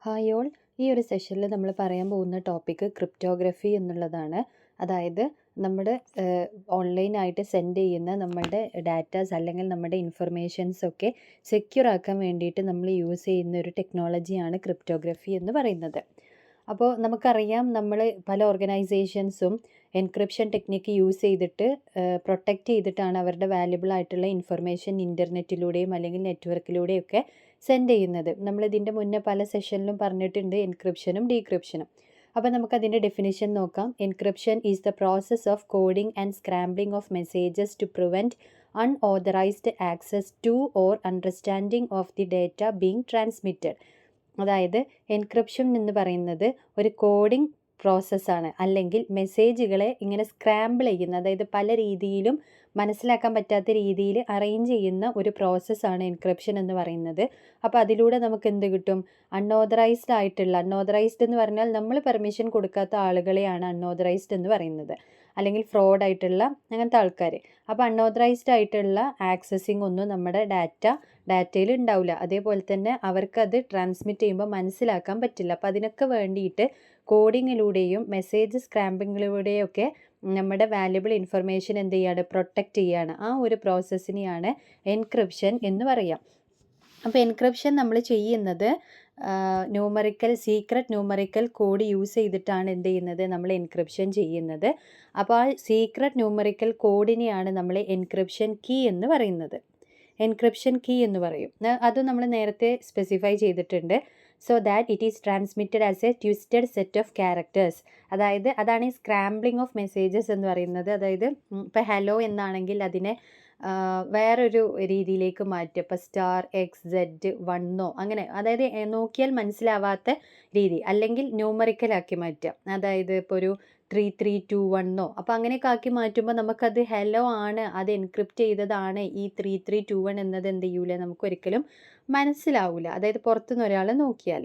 Hi all. ഈ ഒരു സെഷനിൽ നമ്മൾ പറയാൻ പോകുന്ന ടോപ്പിക്ക് ക്രിപ്റ്റോഗ്രഫി എന്നുള്ളതാണ്. അതായത് നമ്മുടെ ഓൺലൈനായിട്ട് സെൻഡ് ചെയ്യുന്ന നമ്മളുടെ ഡാറ്റാസ് അല്ലെങ്കിൽ നമ്മുടെ ഇൻഫർമേഷൻസ് ഒക്കെ സെക്യൂർ ആക്കാൻ വേണ്ടിയിട്ട് നമ്മൾ യൂസ് ചെയ്യുന്ന ഒരു ടെക്നോളജിയാണ് ക്രിപ്റ്റോഗ്രഫി എന്ന് പറയുന്നത്. അപ്പോൾ നമുക്കറിയാം, നമ്മൾ പല ഓർഗനൈസേഷൻസും എൻക്രിപ്ഷൻ ടെക്നിക്ക് യൂസ് ചെയ്തിട്ട് പ്രൊട്ടക്റ്റ് ചെയ്തിട്ടാണ് അവരുടെ വാല്യുബിൾ ആയിട്ടുള്ള ഇൻഫർമേഷൻ ഇൻ്റർനെറ്റിലൂടെയും അല്ലെങ്കിൽ നെറ്റ്വർക്കിലൂടെയൊക്കെ സെൻഡ് ചെയ്യുന്നത്. നമ്മളിതിൻ്റെ മുന്നേ പല സെഷനിലും പറഞ്ഞിട്ടുണ്ട് എൻക്രിപ്ഷനും ഡീക്രിപ്ഷനും. അപ്പോൾ നമുക്കതിൻ്റെ ഡെഫിനിഷൻ നോക്കാം. Encryption is the process of coding and scrambling of messages to prevent unauthorised access to or understanding of the data being transmitted. അതായത് എൻക്രിപ്ഷൻ എന്ന് പറയുന്നത് ഒരു കോഡിംഗ് പ്രോസസ്സാണ്, അല്ലെങ്കിൽ മെസ്സേജുകളെ ഇങ്ങനെ സ്ക്രാമ്പിൾ ചെയ്യുന്ന, അതായത് പല രീതിയിലും മനസ്സിലാക്കാൻ പറ്റാത്ത രീതിയിൽ അറേഞ്ച് ചെയ്യുന്ന ഒരു പ്രോസസ്സാണ് എൻക്രിപ്ഷൻ എന്ന് പറയുന്നത്. അപ്പോൾ അതിലൂടെ നമുക്ക് എന്ത് കിട്ടും? അൺഓതറൈസ്ഡ് എന്ന് പറഞ്ഞാൽ നമ്മൾ പെർമിഷൻ കൊടുക്കാത്ത ആളുകളെയാണ് അൺഓതറൈസ്ഡ് എന്ന് പറയുന്നത്, അല്ലെങ്കിൽ ഫ്രോഡ് ആയിട്ടുള്ള അങ്ങനത്തെ ആൾക്കാർ. അപ്പോൾ അൺഓതറൈസ്ഡ് ആയിട്ടുള്ള ആക്സസിങ് ഒന്നും നമ്മുടെ ഡാറ്റയിൽ ഉണ്ടാവില്ല. അതേപോലെ തന്നെ അവർക്കത് ട്രാൻസ്മിറ്റ് ചെയ്യുമ്പോൾ മനസ്സിലാക്കാൻ പറ്റില്ല. അപ്പോൾ അതിനൊക്കെ വേണ്ടിയിട്ട് കോഡിങ്ങിലൂടെയും മെസ്സേജ് സ്ക്രാമ്പിങ്ങിലൂടെയും ഒക്കെ നമ്മുടെ വാല്യുബിൾ ഇൻഫർമേഷൻ എന്ത് ചെയ്യാണ്? പ്രൊട്ടക്റ്റ് ചെയ്യുകയാണ്. ആ ഒരു പ്രോസസ്സിനെയാണ് എൻക്രിപ്ഷൻ എന്ന് പറയാം. അപ്പോൾ എൻക്രിപ്ഷൻ നമ്മൾ ചെയ്യുന്നത് സീക്രട്ട് ന്യൂമറിക്കൽ കോഡ് യൂസ് ചെയ്തിട്ടാണ് എന്ത് ചെയ്യുന്നത്? നമ്മൾ എൻക്രിപ്ഷൻ ചെയ്യുന്നത്. അപ്പോൾ ആ സീക്രട്ട് ന്യൂമറിക്കൽ കോഡിനെയാണ് നമ്മൾ എൻക്രിപ്ഷൻ കീ എന്ന് പറയുന്നത്. എൻക്രിപ്ഷൻ കീ എന്ന് പറയും. അത് നമ്മൾ നേരത്തെ സ്പെസിഫൈ ചെയ്തിട്ടുണ്ട്. So that it is transmitted as A twisted set of characters. അതായത് അതാണ് ഈ സ്ക്രാംബ്ലിംഗ് ഓഫ് മെസ്സേജസ് എന്ന് പറയുന്നത്. അതായത് ഇപ്പോൾ ഹലോ എന്നാണെങ്കിൽ അതിനെ വേറൊരു രീതിയിലേക്ക് മാറ്റുക. ഇപ്പോൾ $XZ1 അങ്ങനെ, അതായത് നോക്കിയാൽ മനസ്സിലാവാത്ത രീതി, അല്ലെങ്കിൽ ന്യൂമറിക്കലാക്കി മാറ്റുക. അതായത് ഇപ്പോൾ ഒരു 3321 അപ്പോൾ അങ്ങനെയൊക്കെ ആക്കി മാറ്റുമ്പോൾ നമുക്കത് ഹലോ ആണ്, അത് എൻക്രിപ്റ്റ് ചെയ്തതാണ്. ഈ 3321 എന്നത് എന്ത് ചെയ്യൂല? നമുക്കൊരിക്കലും മനസ്സിലാവില്ല, അതായത് പുറത്തുനിന്ന് ഒരാൾ നോക്കിയാൽ.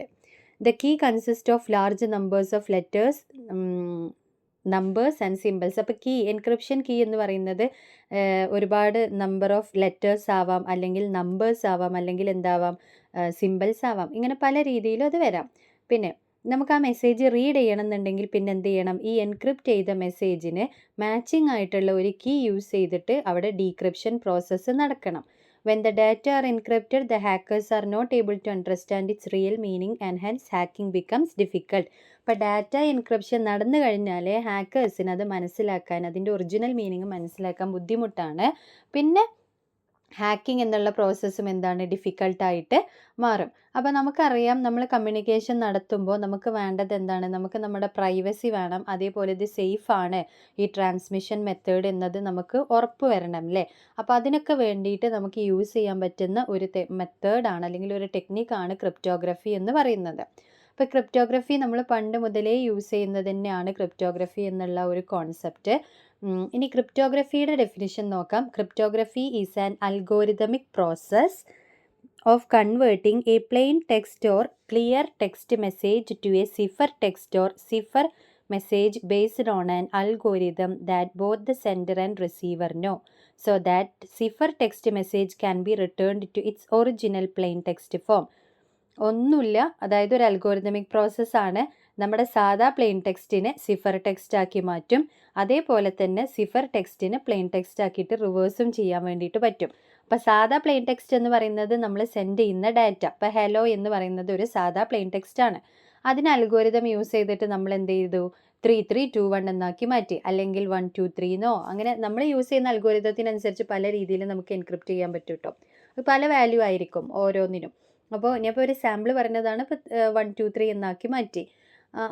The key consist of large numbers of letters and symbols. അപ്പോൾ എൻക്രിപ്ഷൻ കീ എന്ന് പറയുന്നത് ഒരുപാട് നമ്പർ ഓഫ് ലെറ്റേഴ്സ് ആവാം, അല്ലെങ്കിൽ നമ്പേഴ്സ് ആവാം, അല്ലെങ്കിൽ എന്താവാം, സിമ്പിൾസ് ആവാം. ഇങ്ങനെ പല രീതിയിലും അത് വരാം. പിന്നെ നമുക്ക് ആ മെസ്സേജ് റീഡ് ചെയ്യണമെന്നുണ്ടെങ്കിൽ പിന്നെ എന്ത് ചെയ്യണം? ഈ എൻക്രിപ്റ്റ് ചെയ്ത മെസ്സേജിന് മാച്ചിങ് ആയിട്ടുള്ള ഒരു കീ യൂസ് ചെയ്തിട്ട് അവിടെ ഡീക്രിപ്ഷൻ പ്രോസസ്സ് നടക്കണം. When the data are encrypted, the hackers are not able to understand its real meaning and hence hacking becomes difficult. അപ്പോൾ ഡാറ്റ എൻക്രിപ്ഷൻ നടന്നു കഴിഞ്ഞാൽ ഹാക്കേഴ്സിന് അത് മനസ്സിലാക്കാൻ, അതിൻ്റെ ഒറിജിനൽ മീനിങ് മനസ്സിലാക്കാൻ ബുദ്ധിമുട്ടാണ്. പിന്നെ ഹാക്കിംഗ് എന്നുള്ള പ്രോസസ്സും എന്താണ്? ഡിഫിക്കൽട്ടായിട്ട് മാറും. അപ്പോൾ നമുക്കറിയാം, നമ്മൾ കമ്മ്യൂണിക്കേഷൻ നടത്തുമ്പോൾ നമുക്ക് വേണ്ടത് എന്താണ്? നമുക്ക് നമ്മുടെ പ്രൈവസി വേണം. അതേപോലെ ഇത് സേഫ് ആണ് ഈ ട്രാൻസ്മിഷൻ മെത്തേഡ് എന്നത് നമുക്ക് ഉറപ്പ് വരണം അല്ലേ? അപ്പോൾ അതിനൊക്കെ വേണ്ടിയിട്ട് നമുക്ക് യൂസ് ചെയ്യാൻ പറ്റുന്ന ഒരു മെത്തേഡാണ്, അല്ലെങ്കിൽ ഒരു ടെക്നിക്കാണ് ക്രിപ്റ്റോഗ്രഫി എന്ന് പറയുന്നത്. അപ്പോൾ ക്രിപ്റ്റോഗ്രഫി നമ്മൾ പണ്ട് മുതലേ യൂസ് ചെയ്യുന്നത് തന്നെയാണ് ക്രിപ്റ്റോഗ്രഫി എന്നുള്ള ഒരു കോൺസെപ്റ്റ്. ഇനി ക്രിപ്റ്റോഗ്രഫിയുടെ ഡെഫിനിഷൻ നോക്കാം. Cryptography is an algorithmic process of converting a plain text or clear text message to a cipher text or cipher message based on an algorithm that both the sender and receiver know, so that cipher text message can be returned to its original plain text form. ഒന്നുമില്ല, അതായത് ഒരു algorithmic പ്രോസസ്സാണ്. നമ്മുടെ സാധാ plain ടെക്സ്റ്റിനെ cipher text ആക്കി മാറ്റും. അതേപോലെ തന്നെ സിഫർ ടെക്സ്റ്റിനെ പ്ലെയിൻ ടെക്സ്റ്റ് ആക്കിയിട്ട് റിവേഴ്സും ചെയ്യാൻ വേണ്ടിയിട്ട് പറ്റും. അപ്പോൾ സാധാ പ്ലെയിൻ ടെക്സ്റ്റ് എന്ന് പറയുന്നത് നമ്മൾ സെൻഡ് ചെയ്യുന്ന ഡാറ്റ. അപ്പോൾ ഹലോ എന്ന് പറയുന്നത് ഒരു സാധാ പ്ലെയിൻ ടെക്സ്റ്റ് ആണ്. അതിന് അൽഗോരിതം യൂസ് ചെയ്തിട്ട് നമ്മൾ എന്ത് ചെയ്തു? 3321 എന്നാക്കി മാറ്റി, അല്ലെങ്കിൽ 123 എന്നോ, അങ്ങനെ നമ്മൾ യൂസ് ചെയ്യുന്ന അൽഗോരിതത്തിനനുസരിച്ച് പല രീതിയിൽ നമുക്ക് എൻക്രിപ്റ്റ് ചെയ്യാൻ പറ്റും കേട്ടോ. പല വാല്യൂ ആയിരിക്കും ഓരോന്നിനും. അപ്പോൾ ഞാനിപ്പോൾ ഒരു സാമ്പിൾ പറഞ്ഞതാണ്. ഇപ്പോൾ 123 എന്നാക്കി മാറ്റി.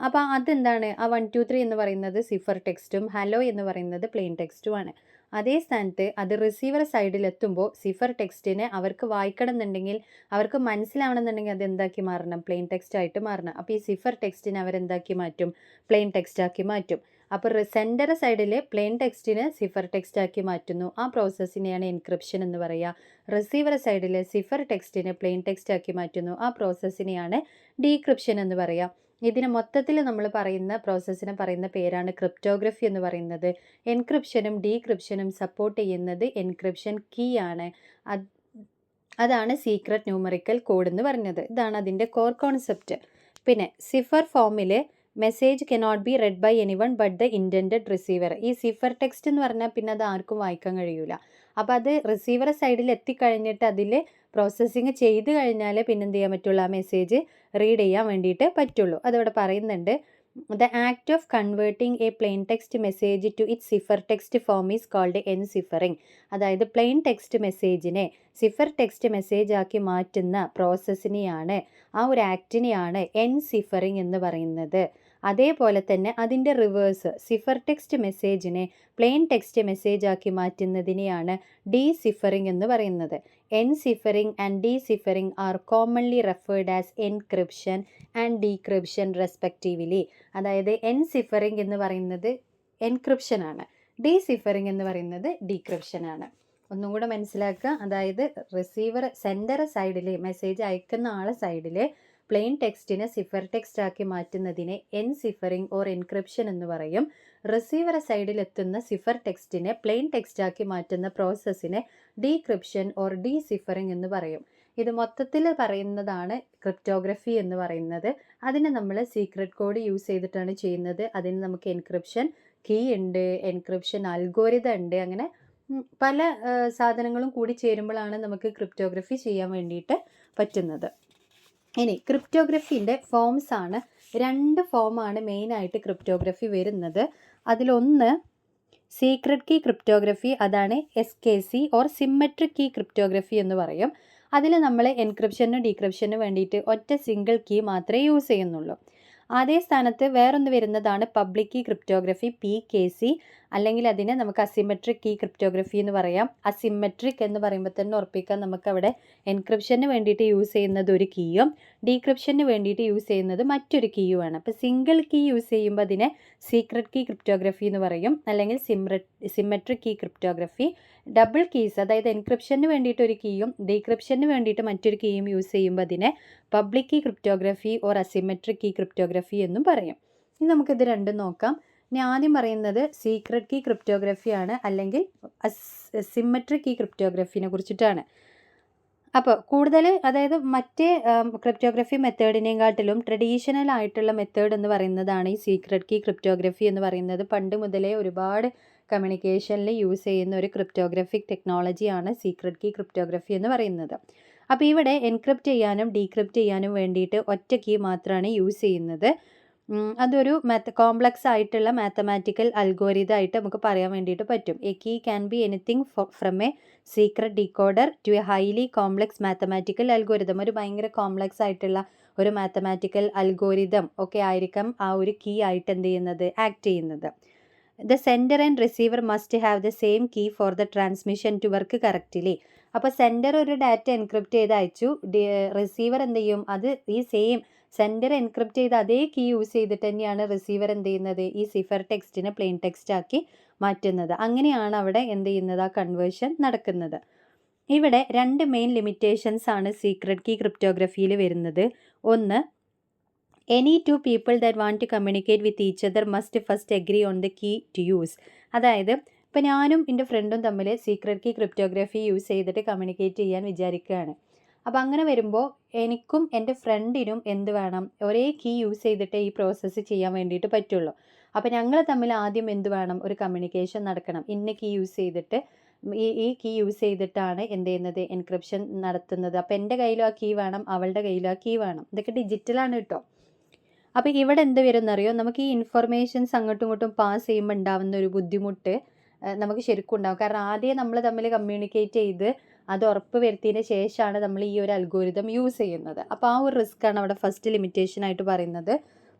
അപ്പോൾ അതെന്താണ്? ആ 123 എന്ന് പറയുന്നത് സിഫർ ടെക്സ്റ്റും ഹലോ എന്ന് പറയുന്നത് പ്ലെയിൻ ടെക്സ്റ്റുമാണ്. അതേ സ്ഥാനത്ത് അത് റിസീവർ സൈഡിലെത്തുമ്പോൾ സിഫർ ടെക്സ്റ്റിനെ അവർക്ക് വായിക്കണം എന്നുണ്ടെങ്കിൽ, അവർക്ക് മനസ്സിലാവണമെന്നുണ്ടെങ്കിൽ അത് എന്താക്കി മാറണം? പ്ലെയിൻ ടെക്സ്റ്റ് ആയിട്ട് മാറണം. അപ്പോൾ ഈ സിഫർ ടെക്സ്റ്റിനെ അവരെന്താക്കി മാറ്റും? പ്ലെയിൻ ടെക്സ്റ്റ് ആക്കി മാറ്റും. അപ്പോൾ സെൻഡർ സൈഡിൽ പ്ലെയിൻ ടെക്സ്റ്റിനെ സിഫർ ടെക്സ്റ്റ് ആക്കി മാറ്റുന്നു. ആ പ്രോസസ്സിനെയാണ് എൻക്രിപ്ഷൻ എന്ന് പറയുക. റിസീവർ സൈഡിൽ സിഫർ ടെക്സ്റ്റിനെ പ്ലെയിൻ ടെക്സ്റ്റ് ആക്കി മാറ്റുന്നു. ആ പ്രോസസ്സിനെയാണ് ഡീക്രിപ്ഷൻ എന്ന് പറയുക. ഇതിന് മൊത്തത്തിൽ നമ്മൾ പറയുന്ന പ്രോസസ്സിനെ പറയുന്ന പേരാണ് ക്രിപ്റ്റോഗ്രഫി എന്ന് പറയുന്നത്. എൻക്രിപ്ഷനും ഡീക്രിപ്ഷനും സപ്പോർട്ട് ചെയ്യുന്നത് എൻക്രിപ്ഷൻ കീ ആണ്. അതാണ് സീക്രട്ട് ന്യൂമറിക്കൽ കോഡ് എന്ന് പറഞ്ഞത്. ഇതാണ് അതിൻ്റെ കോർ കോൺസെപ്റ്റ്. പിന്നെ സിഫർ ഫോമിൽ message cannot be read by anyone but the intended receiver. ഈ സിഫർ ടെക്സ്റ്റ് എന്ന് പറഞ്ഞാൽ പിന്നെ അത് ആർക്കും വായിക്കാൻ കഴിയൂല. അപ്പോൾ അത് റിസീവർ സൈഡിൽ എത്തിക്കഴിഞ്ഞിട്ട് അതിൽ പ്രോസസ്സിങ് ചെയ്ത് കഴിഞ്ഞാൽ പിന്നെ എന്ത് ചെയ്യാൻ പറ്റുള്ളൂ, ആ മെസ്സേജ് റീഡ് ചെയ്യാൻ വേണ്ടിയിട്ട് പറ്റുള്ളൂ. അതവിടെ പറയുന്നുണ്ട്. The act of converting a plain text message to it cipher text form is called enciphering. അതായത് പ്ലെയിൻ ടെക്സ്റ്റ് മെസ്സേജിനെ സിഫർ ടെക്സ്റ്റ് മെസ്സേജ് ആക്കി മാറ്റുന്ന പ്രോസസ്സിനെയാണ്, ആ ഒരു ആക്ടിനെയാണ് എൻസിഫറിങ് എന്ന് പറയുന്നത്. അതേപോലെ തന്നെ അതിൻ്റെ റിവേഴ്സ് സിഫർ ടെക്സ്റ്റ് മെസ്സേജിനെ പ്ലെയിൻ ടെക്സ്റ്റ് മെസ്സേജ് ആക്കി മാറ്റുന്നതിനെയാണ് ഡീസിഫറിങ് എന്ന് പറയുന്നത്. Enciphering and deciphering are commonly referred as encryption and decryption respectively. അതായത് എൻസിഫറിങ് എന്ന് പറയുന്നത് എൻക്രിപ്ഷൻ ആണ്, ഡീസിഫറിങ് എന്ന് പറയുന്നത് ഡീക്രിപ്ഷൻ ആണ്. ഒന്നും കൂടെ മനസ്സിലാക്കുക. അതായത് റിസീവർ സെൻഡർ സൈഡിൽ മെസ്സേജ് അയക്കുന്ന ആളെ സൈഡിൽ പ്ലെയിൻ ടെക്സ്റ്റിനെ സിഫർ ടെക്സ്റ്റ് ആക്കി മാറ്റുന്നതിനെ എൻസിഫറിങ് ഓർ എൻക്രിപ്ഷൻ എന്ന് പറയും. റിസീവർ സൈഡിൽ എത്തുന്ന സിഫർ ടെക്സ്റ്റിനെ പ്ലെയിൻ ടെക്സ്റ്റ് ആക്കി മാറ്റുന്ന പ്രോസസ്സിനെ ഡീക്രിപ്ഷൻ ഓർ ഡീസിഫറിങ് എന്ന് പറയും. ഇത് മൊത്തത്തിൽ പറയുന്നതാണ് ക്രിപ്റ്റോഗ്രഫി എന്ന് പറയുന്നത്. അതിന് നമ്മൾ സീക്രട്ട് കോഡ് യൂസ് ചെയ്തിട്ടാണ് ചെയ്യുന്നത്. അതിന് നമുക്ക് എൻക്രിപ്ഷൻ കീ ഉണ്ട്, എൻക്രിപ്ഷൻ അൽഗോരിതം ഉണ്ട്, അങ്ങനെ പല സാധനങ്ങളും കൂടി ചേരുമ്പോഴാണ് നമുക്ക് ക്രിപ്റ്റോഗ്രഫി ചെയ്യാൻ വേണ്ടിയിട്ട് പറ്റുന്നത്. ഇനി ക്രിപ്റ്റോഗ്രഫീൻ്റെ ഫോംസ് ആണ്. 2 ഫോമാണ് മെയിനായിട്ട് ക്രിപ്റ്റോഗ്രഫി വരുന്നത്. അതിലൊന്ന് സീക്രട്ട് കീ ക്രിപ്റ്റോഗ്രഫി, അതാണ് SKC or symmetric key cryptography എന്ന് പറയും. അതിൽ നമ്മൾ എൻക്രിപ്ഷനും ഡീക്രിപ്ഷനും വേണ്ടിയിട്ട് ഒറ്റ സിംഗിൾ കീ മാത്രമേ യൂസ് ചെയ്യുന്നുള്ളൂ. അതേ സ്ഥാനത്ത് വേറൊന്ന് വരുന്നതാണ് പബ്ലിക് കീ ക്രിപ്റ്റോഗ്രഫി PKC, അല്ലെങ്കിൽ അതിനെ നമുക്ക് അസിമെട്രിക് കീ ക്രിപ്റ്റോഗ്രഫി എന്ന് പറയാം. അസിമെട്രിക് എന്ന് പറയുമ്പോൾ തന്നെ ഉറപ്പിക്കാൻ നമുക്കവിടെ എൻക്രിപ്ഷന് വേണ്ടിയിട്ട് യൂസ് ചെയ്യുന്നത് ഒരു കീയും ഡീക്രിപ്ഷന് വേണ്ടിയിട്ട് യൂസ് ചെയ്യുന്നത് മറ്റൊരു കീയുമാണ്. അപ്പോൾ സിംഗിൾ കീ യൂസ് ചെയ്യുമ്പോൾ അതിനെ സീക്രട്ട് കീ ക്രിപ്റ്റോഗ്രഫി എന്ന് പറയും, അല്ലെങ്കിൽ symmetric key cryptography. Double keys, അതായത് എൻക്രിപ്ഷന് വേണ്ടിയിട്ട് ഒരു കീയും ഡീക്രിപ്ഷന് വേണ്ടിയിട്ട് മറ്റൊരു കീയും യൂസ് ചെയ്യുമ്പോൾ അതിനെ public key cryptography or asymmetric key cryptography എന്നും പറയും. ഇനി നമുക്കിത് രണ്ടും നോക്കാം. ഇനി ആദ്യം പറയുന്നത് സീക്രട്ട് കീ ക്രിപ്റ്റോഗ്രഫിയാണ്, അല്ലെങ്കിൽ സിമെട്രിക് കീ ക്രിപ്റ്റോഗ്രഫിനെ കുറിച്ചിട്ടാണ്. അപ്പോൾ കൂടുതൽ, അതായത് മറ്റേ ക്രിപ്റ്റോഗ്രഫി മെത്തേഡിനെക്കാട്ടിലും ട്രഡീഷണൽ ആയിട്ടുള്ള മെത്തേഡ് എന്ന് പറയുന്നതാണ് ഈ സീക്രട്ട് കീ ക്രിപ്റ്റോഗ്രഫി എന്ന് പറയുന്നത്. പണ്ട് മുതലേ ഒരുപാട് കമ്മ്യൂണിക്കേഷനിൽ യൂസ് ചെയ്യുന്ന ഒരു ക്രിപ്റ്റോഗ്രഫിക് ടെക്നോളജിയാണ് സീക്രട്ട് കീ ക്രിപ്റ്റോഗ്രഫി എന്ന് പറയുന്നത്. അപ്പോൾ ഇവിടെ എൻക്രിപ്റ്റ് ചെയ്യാനും ഡീക്രിപ്റ്റ് ചെയ്യാനും വേണ്ടിയിട്ട് ഒറ്റ കീ മാത്രമാണ് യൂസ് ചെയ്യുന്നത്. അതൊരു കോംപ്ലക്സ് ആയിട്ടുള്ള മാത്തമാറ്റിക്കൽ അൽഗോരിതം ആയിട്ട് നമുക്ക് പറയാൻ വേണ്ടിയിട്ട് പറ്റും. A key can be anything from a secret decoder to a highly complex mathematical algorithm. ഒരു ഭയങ്കര കോംപ്ലക്സ് ആയിട്ടുള്ള ഒരു മാത്തമാറ്റിക്കൽ അൽഗോരിതം ഒക്കെ ആയിരിക്കാം ആ ഒരു കീ ആയിട്ട് എന്ത് ചെയ്യുന്നത്, ആക്ട് ചെയ്യുന്നത്. The sender and receiver must have the same key for the transmission to work correctly. അപ്പോൾ സെൻഡർ ഒരു ഡാറ്റ എൻക്രിപ്റ്റ് ചെയ്ത് അയച്ചു, റിസീവർ എന്ത് ചെയ്യും, അത് ഈ സെയിം സെൻഡർ എൻക്രിപ്റ്റ് ചെയ്ത് അതേ കീ യൂസ് ചെയ്തിട്ട് തന്നെയാണ് റിസീവർ എന്ത് ചെയ്യുന്നത്, ഈ സിഫർ ടെക്സ്റ്റിനെ പ്ലെയിൻ ടെക്സ്റ്റ് ആക്കി മാറ്റുന്നത്. അങ്ങനെയാണ് അവിടെ എന്ത് ചെയ്യുന്നത്, ആ കൺവേർഷൻ നടക്കുന്നത്. ഇവിടെ 2 മെയിൻ ലിമിറ്റേഷൻസ് ആണ് സീക്രട്ട് കീ ക്രിപ്റ്റോഗ്രഫിയിൽ വരുന്നത്. ഒന്ന്, any two people that want to communicate with each other must first agree on the key to use. അതായത് ഇപ്പോൾ ഞാനും എൻ്റെ ഫ്രണ്ടും തമ്മിൽ സീക്രട്ട് കീ ക്രിപ്റ്റോഗ്രഫി യൂസ് ചെയ്തിട്ട് കമ്മ്യൂണിക്കേറ്റ് ചെയ്യാൻ വിചാരിക്കുകയാണ്. അപ്പോൾ അങ്ങനെ വരുമ്പോൾ എനിക്കും എൻ്റെ ഫ്രണ്ടിനും എന്ത് വേണം, ഒരേ കീ യൂസ് ചെയ്തിട്ട് ഈ പ്രോസസ്സ് ചെയ്യാൻ വേണ്ടിയിട്ട് പറ്റുള്ളൂ. അപ്പോൾ ഞങ്ങൾ തമ്മിൽ ആദ്യം എന്ത് വേണം, ഒരു കമ്മ്യൂണിക്കേഷൻ നടക്കണം. ഇന്ന കീ യൂസ് ചെയ്തിട്ട് ഈ കീ യൂസ് ചെയ്തിട്ടാണ് എന്ത് ചെയ്യുന്നത്, എൻക്രിപ്ഷൻ നടത്തുന്നത്. അപ്പോൾ എൻ്റെ കയ്യിലും ആ കീ വേണം, അവളുടെ കയ്യിലും ആ കീ വേണം. ഇതൊക്കെ ഡിജിറ്റലാണ് കേട്ടോ. അപ്പോൾ ഇവിടെ എന്ത് വരും എന്നറിയോ, നമുക്ക് ഈ ഇൻഫർമേഷൻസ് അങ്ങോട്ടും ഇങ്ങോട്ടും പാസ് ചെയ്യുമ്പോൾ ഉണ്ടാകുന്ന ഒരു ബുദ്ധിമുട്ട് നമുക്ക് ശരിക്കും ഉണ്ടാകും. കാരണം ആദ്യം നമ്മൾ തമ്മിൽ കമ്മ്യൂണിക്കേറ്റ് ചെയ്ത് അത് ഉറപ്പ് വരുത്തിയതിന് ശേഷമാണ് നമ്മൾ ഈ ഒരു അൽഗോരിതം യൂസ് ചെയ്യുന്നത്. അപ്പോൾ ആ ഒരു റിസ്ക് ആണ് അവിടെ ഫസ്റ്റ് ലിമിറ്റേഷൻ ആയിട്ട് പറയുന്നത്.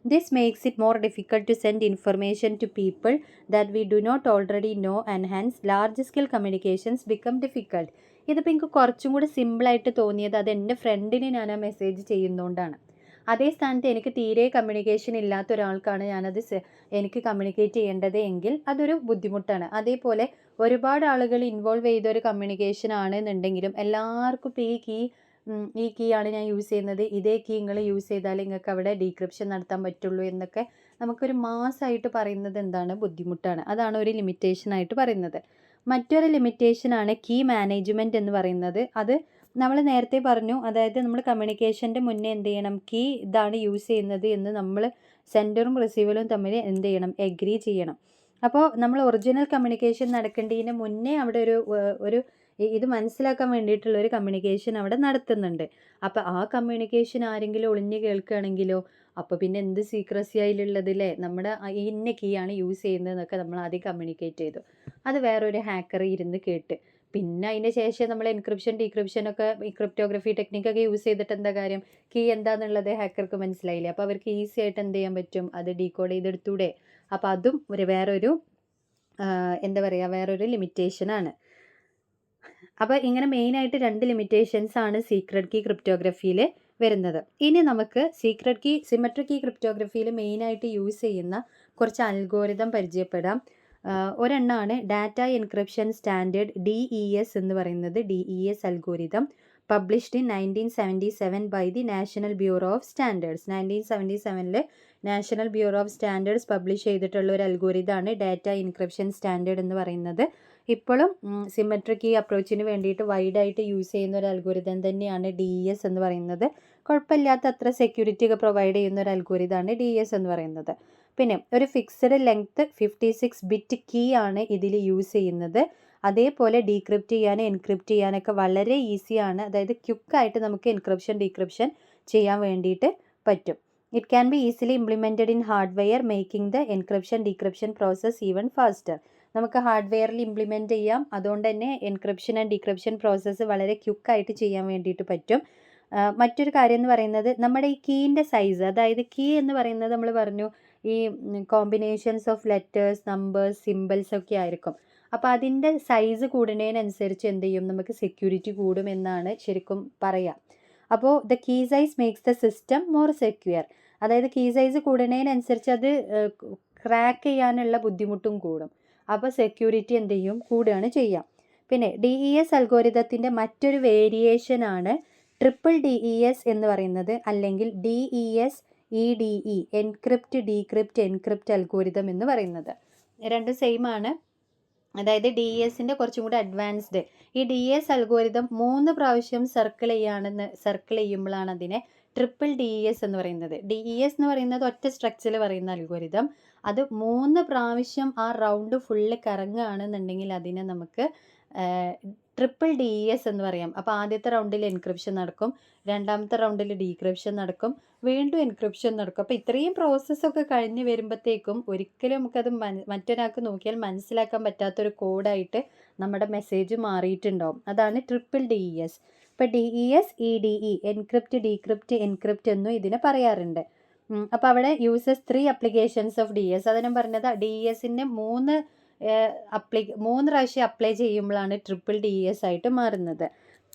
This makes it more difficult to send information to people that we do not already know and hence large scale communications become difficult. ഇതിപ്പോൾ എനിക്ക് കുറച്ചും കൂടി സിമ്പിളായിട്ട് തോന്നിയത് അത് എൻ്റെ ഫ്രണ്ടിന് ഞാൻ ആ മെസ്സേജ് ചെയ്യുന്നതുകൊണ്ടാണ്. അതേ സ്ഥാനത്ത് എനിക്ക് തീരെ കമ്മ്യൂണിക്കേഷൻ ഇല്ലാത്ത ഒരാൾക്കാണ് ഞാനത് എനിക്ക് കമ്മ്യൂണിക്കേറ്റ് ചെയ്യേണ്ടത് എങ്കിൽ അതൊരു ബുദ്ധിമുട്ടാണ്. അതേപോലെ ഒരുപാട് ആളുകൾ ഇൻവോൾവ് ചെയ്ത ഒരു കമ്മ്യൂണിക്കേഷൻ ആണെന്നുണ്ടെങ്കിലും എല്ലാവർക്കും ഇപ്പോൾ ഈ കീ ആണ് ഞാൻ യൂസ് ചെയ്യുന്നത്, ഇതേ കീ നിങ്ങൾ യൂസ് ചെയ്താൽ നിങ്ങൾക്ക് അവിടെ ഡീക്രിപ്ഷൻ നടത്താൻ പറ്റുള്ളൂ എന്നൊക്കെ നമുക്കൊരു മാസമായിട്ട് പറയുന്നത് എന്താണ്, ബുദ്ധിമുട്ടാണ്. അതാണ് ഒരു ലിമിറ്റേഷൻ ആയിട്ട് പറയുന്നത്. മറ്റൊരു ലിമിറ്റേഷനാണ് കീ മാനേജ്മെൻറ്റ് എന്ന് പറയുന്നത്. അത് നമ്മൾ നേരത്തെ പറഞ്ഞു, അതായത് നമ്മൾ കമ്മ്യൂണിക്കേഷൻ്റെ മുന്നേ എന്ത് ചെയ്യണം, കീ ഇതാണ് യൂസ് ചെയ്യുന്നത് എന്ന് നമ്മൾ സെൻഡറും റിസീവറും തമ്മിൽ എന്ത് ചെയ്യണം, എഗ്രി ചെയ്യണം. അപ്പോൾ നമ്മൾ ഒറിജിനൽ കമ്മ്യൂണിക്കേഷൻ നടക്കേണ്ടതിന് മുന്നേ അവിടെ ഒരു ഇത് മനസ്സിലാക്കാൻ വേണ്ടിയിട്ടുള്ള ഒരു കമ്മ്യൂണിക്കേഷൻ അവിടെ നടത്തുന്നുണ്ട്. അപ്പോൾ ആ കമ്മ്യൂണിക്കേഷൻ ആരെങ്കിലും ഒളിഞ്ഞ് കേൾക്കുകയാണെങ്കിലോ, അപ്പോൾ പിന്നെ എന്ത് സീക്രസി അതിലുള്ളതില്ലേ, നമ്മുടെ ഇന്ന കീ ആണ് യൂസ് ചെയ്യുന്നതെന്നൊക്കെ നമ്മൾ ആദ്യം കമ്മ്യൂണിക്കേറ്റ് ചെയ്തു. അത് വേറൊരു ഹാക്കർ ഇരുന്ന് കേട്ട്, പിന്നെ അതിന് ശേഷം നമ്മൾ എൻക്രിപ്ഷൻ ഡീക്രിപ്ഷൻ ഒക്കെ ഈ ക്രിപ്റ്റോഗ്രഫി ടെക്നിക്കൊക്കെ യൂസ് ചെയ്തിട്ട് എന്താ കാര്യം, കീ എന്താണെന്നുള്ളത് ഹാക്കർക്ക് മനസ്സിലായില്ലേ. അപ്പോൾ അവർക്ക് ഈസി ആയിട്ട് എന്ത് ചെയ്യാൻ പറ്റും, അത് ഡീകോഡ് ചെയ്തെടുത്തൂടെ. അപ്പോൾ അതും വേറൊരു എന്താ പറയുക, വേറൊരു ലിമിറ്റേഷനാണ്. അപ്പോൾ ഇങ്ങനെ മെയിനായിട്ട് 2 ലിമിറ്റേഷൻസ് ആണ് സീക്രട്ട് കീ ക്രിപ്റ്റോഗ്രഫിയിൽ വരുന്നത്. ഇനി നമുക്ക് സീക്രട്ട് കീ സിമെട്രിക് കീ ക്രിപ്റ്റോഗ്രഫിയിൽ മെയിനായിട്ട് യൂസ് ചെയ്യുന്ന കുറച്ച് അൽഗോരിതം പരിചയപ്പെടാം. ഒരെണ്ണമാണ് ഡാറ്റ എൻക്രിപ്ഷൻ സ്റ്റാൻഡേർഡ് DES എന്ന് പറയുന്നത്. DES algorithm published in 1977 by the National Bureau of Standards. 1977 National Bureau of Standards publish ചെയ്തിട്ടുള്ള ഒരു അൽഗോരിതമാണ് ഡാറ്റ എൻക്രിപ്ഷൻ സ്റ്റാൻഡേർഡ് എന്ന് പറയുന്നത്. ഇപ്പോഴും സിമെട്രിക് കീ അപ്രോച്ചിന് വേണ്ടിയിട്ട് വൈഡായിട്ട് യൂസ് ചെയ്യുന്ന ഒരു അൽഗോരിതം തന്നെയാണ് DES എന്ന് പറയുന്നത്. കുഴപ്പമില്ലാത്ത അത്ര സെക്യൂരിറ്റി ഒക്കെ പ്രൊവൈഡ് ചെയ്യുന്ന ഒരു അൽഗോരിതമാണ് DES എന്ന് പറയുന്നത്. പിന്നെ ഒരു ഫിക്സഡ് ലെങ്ത് 56 ബിറ്റ് കീ ആണ് ഇതിൽ യൂസ് ചെയ്യുന്നത്. അതേപോലെ ഡീക്രിപ്റ്റ് ചെയ്യാനും എൻക്രിപ്റ്റ് ചെയ്യാനൊക്കെ വളരെ ഈസിയാണ്. അതായത് ക്വിക്കായിട്ട് നമുക്ക് എൻക്രിപ്ഷൻ ഡീക്രിപ്ഷൻ ചെയ്യാൻ വേണ്ടിയിട്ട് പറ്റും. It can be easily implemented in hardware making the encryption decryption process even faster. നമുക്ക് ഹാർഡ്വെയറിൽ ഇംപ്ലിമെൻറ്റ് ചെയ്യാം. അതുകൊണ്ട് തന്നെ എൻക്രിപ്ഷൻ ആൻഡ് ഡീക്രിപ്ഷൻ പ്രോസസ്സ് വളരെ ക്വിക്കായിട്ട് ചെയ്യാൻ വേണ്ടിയിട്ട് പറ്റും. മറ്റൊരു കാര്യം എന്ന് പറയുന്നത് നമ്മുടെ ഈ കീൻ്റെ സൈസ്, അതായത് കീ എന്ന് പറയുന്നത് നമ്മൾ പറഞ്ഞു ഈ combinations of letters, numbers, symbols ഒക്കെ ആയിരിക്കും. അപ്പോൾ അതിൻ്റെ സൈസ് കൂടുന്നതിനനുസരിച്ച് എന്ത് ചെയ്യും, നമുക്ക് സെക്യൂരിറ്റി കൂടുമെന്നാണ് ശരിക്കും പറയുക. അപ്പോൾ the key size makes the system more secure. അതായത് കീ സൈസ് കൂടുന്നതിനനുസരിച്ച് അത് ക്രാക്ക് ചെയ്യാനുള്ള ബുദ്ധിമുട്ടും കൂടും. അപ്പോൾ സെക്യൂരിറ്റി എന്ത് ചെയ്യും, കൂടുകയാണ് ചെയ്യുക. പിന്നെ DES അൽഗോരിതത്തിൻ്റെ മറ്റൊരു വേരിയേഷനാണ് DES എന്ന് പറയുന്നത്, അല്ലെങ്കിൽ DES EDE encrypt decrypt encrypt algorithm എന്ന് പറയുന്നത്. രണ്ടും സെയിം ആണ്. അതായത് DESൻ്റെ കുറച്ചും കൂടി അഡ്വാൻസ്ഡ്. ഈ DES അൽഗോരിതം 3 പ്രാവശ്യം സർക്കിൾ ചെയ്യുമ്പോഴാണ് അതിനെ DES എന്ന് പറയുന്നത്. DES എന്ന് പറയുന്നത് ഒറ്റ സ്ട്രക്ചറിൽ പറയുന്ന അൽഗോരിതം. അത് 3 പ്രാവശ്യം ആ റൗണ്ട് ഫുള്ള് കറങ്ങുകയാണെന്നുണ്ടെങ്കിൽ അതിനെ നമുക്ക് DES എന്ന് പറയാം. അപ്പോൾ ആദ്യത്തെ റൗണ്ടിൽ എൻക്രിപ്ഷൻ നടക്കും, രണ്ടാമത്തെ റൗണ്ടിൽ ഡീക്രിപ്ഷൻ നടക്കും, വീണ്ടും എൻക്രിപ്ഷൻ നടക്കും. അപ്പോൾ ഇത്രയും പ്രോസസ്സൊക്കെ കഴിഞ്ഞ് വരുമ്പോഴത്തേക്കും ഒരിക്കലും നമുക്കത് മറ്റൊരാൾക്ക് നോക്കിയാൽ മനസ്സിലാക്കാൻ പറ്റാത്തൊരു കോഡായിട്ട് നമ്മുടെ മെസ്സേജ് മാറിയിട്ടുണ്ടാവും. അതാണ് DES. ഇപ്പോൾ DES EDE encrypt decrypt encrypt എന്നും ഇതിനെ പറയാറുണ്ട്. അപ്പോൾ അവിടെ യൂസസ് 3 അപ്ലിക്കേഷൻസ് ഓഫ് DES. അത് ഞാൻ പറഞ്ഞത് DESൻ്റെ 3 പ്രാവശ്യം അപ്ലൈ ചെയ്യുമ്പോഴാണ് DES ആയിട്ട് മാറുന്നത്.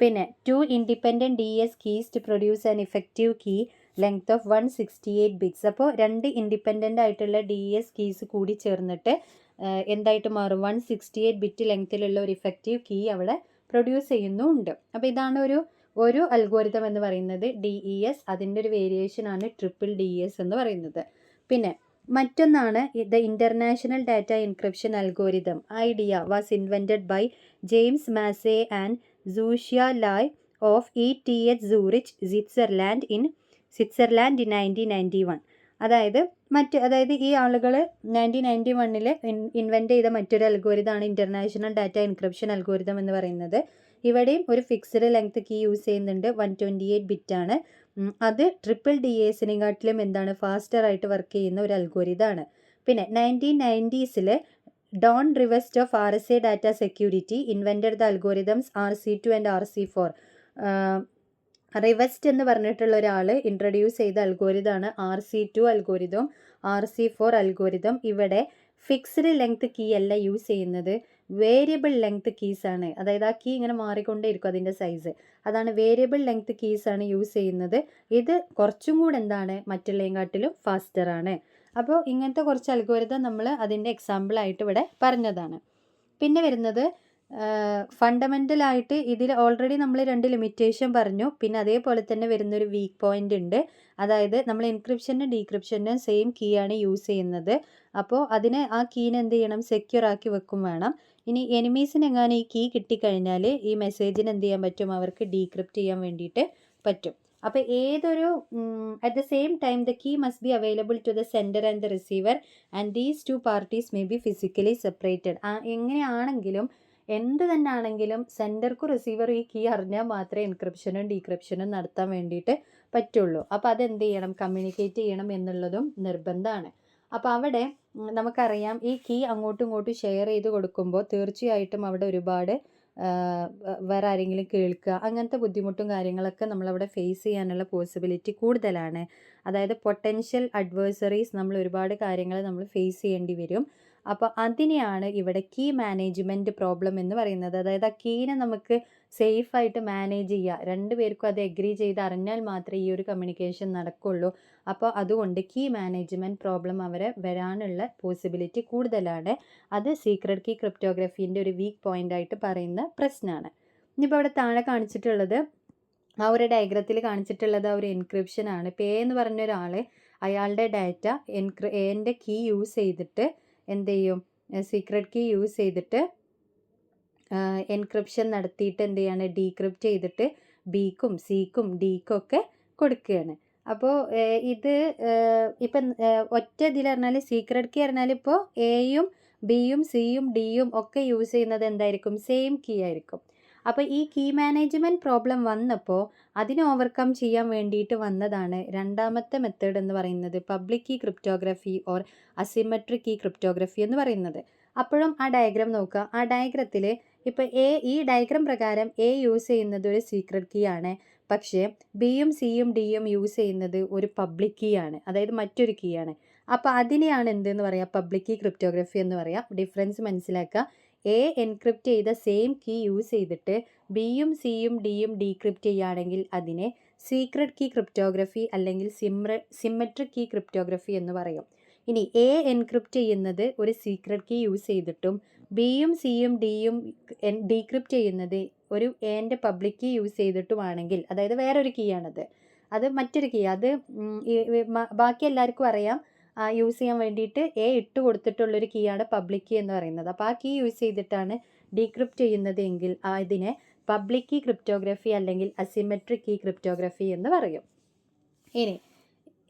പിന്നെ 2 independent DES keys to produce an effective key length of 168 bits. അപ്പോൾ 2 ഇൻഡിപെൻഡൻ്റ് ആയിട്ടുള്ള DES കീസ് കൂടി ചേർന്നിട്ട് എന്തായിട്ട് മാറും, 168 ബിറ്റ് ലെങ്ത്തിലുള്ള ഒരു ഇഫക്റ്റീവ് കീ അവിടെ പ്രൊഡ്യൂസ് ചെയ്യുന്നുമുണ്ട്. അപ്പോൾ ഇതാണ് ഒരു അൽഗോരിതം എന്ന് പറയുന്നത് DES. അതിൻ്റെ ഒരു വേരിയേഷനാണ് DES എന്ന് പറയുന്നത്. പിന്നെ മറ്റൊന്നാണ് the international data encryption algorithm. IDEA was invented by James Massey and Xuejia Lai of ETH Zurich Switzerland in 1991. അതായത് ഈ ആളുകൾ 1991 ഇൻവെൻറ്റ് ചെയ്ത മറ്റൊരു അൽഗോരിതമാണ് ഇൻ്റർനാഷണൽ ഡാറ്റ എൻക്രിപ്ഷൻ അൽഗോരിതം എന്ന് പറയുന്നത്. ഇവിടെയും ഒരു ഫിക്സ്ഡ് ലെങ്ത് കീ യൂസ് ചെയ്യുന്നുണ്ട്, 128 ബിറ്റാണ്. അത് DESനെക്കാട്ടിലും എന്താണ് ഫാസ്റ്ററായിട്ട് വർക്ക് ചെയ്യുന്ന ഒരു അൽഗോരിതമാണ്. പിന്നെ 1990s Don Rivest of RSA data security invented the algorithms RC2 and RC4. Rivest എന്ന് പറഞ്ഞിട്ടുള്ള ഒരാൾ ഇൻട്രൊഡ്യൂസ് ചെയ്ത അൽഗോരിതമാണ് RC2 അൽഗോരിതം, RC4 അൽഗോരിതം. ഇവിടെ ഫിക്സ്ഡ് ലെങ്ത് കീ അല്ല യൂസ് ചെയ്യുന്നത്, വേരിയബിൾ ലെങ്ത് കീസാണ്. അതായത് ആ കീ ഇങ്ങനെ മാറിക്കൊണ്ടേയിരിക്കും അതിൻ്റെ സൈസ്. അതാണ് വേരിയബിൾ ലെങ്ത് കീസാണ് യൂസ് ചെയ്യുന്നത്. ഇത് കുറച്ചും കൂടെ എന്താണ് മറ്റുള്ളതിനെക്കാട്ടിലും ഫാസ്റ്ററാണ്. അപ്പോൾ ഇങ്ങനത്തെ കുറച്ച് അൽഗോരിതം നമ്മൾ അതിൻ്റെ എക്സാമ്പിളായിട്ട് ഇവിടെ പറഞ്ഞതാണ്. പിന്നെ വരുന്നത് ഫണ്ടമെൻ്റലായിട്ട് ഇതിൽ ഓൾറെഡി നമ്മൾ 2 ലിമിറ്റേഷൻ പറഞ്ഞു. പിന്നെ അതേപോലെ തന്നെ വരുന്നൊരു വീക്ക് പോയിൻ്റ് ഉണ്ട്. അതായത് നമ്മൾ എൻക്രിപ്ഷനും ഡീക്രിപ്ഷനും സെയിം കീ ആണ് യൂസ് ചെയ്യുന്നത്. അപ്പോൾ ആ കീനെ എന്ത് ചെയ്യണം, സെക്യൂർ ആക്കി വെക്കും വേണം. ഇനി എനിമീസിനെങ്ങാനും ഈ കീ കിട്ടിക്കഴിഞ്ഞാൽ ഈ മെസ്സേജിന് എന്ത് ചെയ്യാൻ പറ്റും, അവർക്ക് ഡീക്രിപ്റ്റ് ചെയ്യാൻ വേണ്ടിയിട്ട് പറ്റും. അപ്പോൾ ഏതൊരു at the same time the key must be available to the sender and the receiver and these two parties may be physically separated. എങ്ങനെയാണെങ്കിലും എന്ത് തന്നെ ആണെങ്കിലും സെൻഡർക്കും റിസീവറും ഈ കീ അറിഞ്ഞാൽ മാത്രമേ എൻക്രിപ്ഷനും ഡീക്രിപ്ഷനും നടത്താൻ വേണ്ടിയിട്ട് പറ്റുള്ളൂ. അപ്പോൾ അതെന്ത് ചെയ്യണം, കമ്മ്യൂണിക്കേറ്റ് ചെയ്യണം എന്നുള്ളതും നിർബന്ധമാണ്. അപ്പോൾ അവിടെ നമുക്കറിയാം ഈ കീ അങ്ങോട്ടും ഇങ്ങോട്ടും ഷെയർ ചെയ്ത് കൊടുക്കുമ്പോൾ തീർച്ചയായിട്ടും അവിടെ ഒരുപാട് വേറെ ആരെങ്കിലും കേൾക്കുക അങ്ങനത്തെ ബുദ്ധിമുട്ടും കാര്യങ്ങളൊക്കെ നമ്മളവിടെ ഫേസ് ചെയ്യാനുള്ള പോസിബിലിറ്റി കൂടുതലാണ്. അതായത് പൊട്ടൻഷ്യൽ അഡ്വേഴ്സറീസ് നമ്മൾ ഒരുപാട് കാര്യങ്ങൾ നമ്മൾ ഫേസ് ചെയ്യേണ്ടി വരും. അപ്പോൾ അതിനെയാണ് ഇവിടെ കീ മാനേജ്മെൻറ്റ് പ്രോബ്ലം എന്ന് പറയുന്നത്. അതായത് ആ കീനെ നമുക്ക് സേഫായിട്ട് മാനേജ് ചെയ്യുക, രണ്ടുപേർക്കും അത് എഗ്രി ചെയ്ത് അറിഞ്ഞാൽ മാത്രമേ ഈ ഒരു കമ്മ്യൂണിക്കേഷൻ നടക്കുള്ളൂ. അപ്പോൾ അതുകൊണ്ട് കീ മാനേജ്മെൻറ്റ് പ്രോബ്ലം അവരെ വരാനുള്ള പോസിബിലിറ്റി കൂടുതലാണ്. അത് സീക്രട്ട് കീ ക്രിപ്റ്റോഗ്രഫീൻ്റെ ഒരു വീക്ക് പോയിൻ്റ് ആയിട്ട് പറയുന്ന പ്രശ്നമാണ്. ഇനിയിപ്പോൾ അവിടെ താഴെ കാണിച്ചിട്ടുള്ളത്, ആ ഒരു ഡയഗ്രത്തിൽ കാണിച്ചിട്ടുള്ളത് ആ ഒരു എൻക്രിപ്ഷൻ ആണ്. ഇപ്പോൾ എ എന്ന് പറഞ്ഞ ഒരാൾ അയാളുടെ ഡാറ്റ എൻ്റെ കീ യൂസ് ചെയ്തിട്ട് എന്ത് ചെയ്യും, സീക്രട്ട് കീ യൂസ് ചെയ്തിട്ട് എൻക്രിപ്ഷൻ നടത്തിയിട്ട് എന്ത് ചെയ്യാണ്, ഡീക്രിപ്റ്റ് ചെയ്തിട്ട് ബിക്കും സിക്കും ഡിക്കും ഒക്കെ കൊടുക്കുകയാണ്. അപ്പോൾ ഇത് ഇപ്പം ഒറ്റ ഇതിൽ പറഞ്ഞാൽ സീക്രട്ട് കീ പറഞ്ഞാൽ ഇപ്പോൾ എയും ബിയും സിയും ഡിയും ഒക്കെ യൂസ് ചെയ്യുന്നത് എന്തായിരിക്കും, സെയിം കീ ആയിരിക്കും. അപ്പോൾ ഈ കീ മാനേജ്മെൻറ്റ് പ്രോബ്ലം വന്നപ്പോൾ അതിനെ ഓവർകം ചെയ്യാൻ വേണ്ടിയിട്ട് വന്നതാണ് രണ്ടാമത്തെ മെത്തേഡ് എന്ന് പറയുന്നത് public key cryptography or asymmetric key cryptography എന്ന് പറയുന്നത്. അപ്പോഴും ആ ഡയഗ്രാം നോക്കുക. ആ ഡയഗ്രത്തിൽ ഇപ്പോൾ ഈ ഡയഗ്രാം പ്രകാരം എ യൂസ് ചെയ്യുന്നത് ഒരു സീക്രട്ട് കീ ആണ്, പക്ഷേ ബിയും സിയും ഡിയും യൂസ് ചെയ്യുന്നത് ഒരു പബ്ലിക് കീ ആണ്, അതായത് മറ്റൊരു കീ ആണ്. അപ്പോൾ അതിനെയാണ് എന്തെന്ന് പറയുക, പബ്ലിക് കീ ക്രിപ്റ്റോഗ്രഫി എന്ന് പറയാം. ഡിഫറൻസ് മനസ്സിലാക്കുക. എ എൻക്രിപ്റ്റ് ചെയ്ത സെയിം കീ യൂസ് ചെയ്തിട്ട് ബിയും സിയും ഡിയും ഡീക്രിപ്റ്റ് ചെയ്യുകയാണെങ്കിൽ അതിനെ സീക്രട്ട് കീ ക്രിപ്റ്റോഗ്രഫി അല്ലെങ്കിൽ സിമെട്രിക് കീ ക്രിപ്റ്റോഗ്രഫി എന്ന് പറയും. ഇനി എ എൻക്രിപ്റ്റ് ചെയ്യുന്നത് ഒരു സീക്രട്ട് കീ യൂസ് ചെയ്തിട്ടും ബിയും സിയും ഡിയും ഡീക്രിപ്റ്റ് ചെയ്യുന്നത് ഒരു എൻ്റെ പബ്ലിക് കീ യൂസ് ചെയ്തിട്ടുമാണെങ്കിൽ, അതായത് വേറൊരു കീ ആണത്, അത് മറ്റൊരു കീ, അത് ബാക്കി എല്ലാവർക്കും അറിയാം യൂസ് ചെയ്യാൻ വേണ്ടിയിട്ട് എ ഇട്ട് കൊടുത്തിട്ടുള്ളൊരു കീ ആണ് പബ്ലിക് കീ എന്ന് പറയുന്നത്. അപ്പോൾ ആ കീ യൂസ് ചെയ്തിട്ടാണ് ഡീക്രിപ്റ്റ് ചെയ്യുന്നത് എങ്കിൽ ഇതിനെ പബ്ലിക് കീ ക്രിപ്റ്റോഗ്രഫി അല്ലെങ്കിൽ അസിമെട്രിക് കീ ക്രിപ്റ്റോഗ്രഫി എന്ന് പറയും.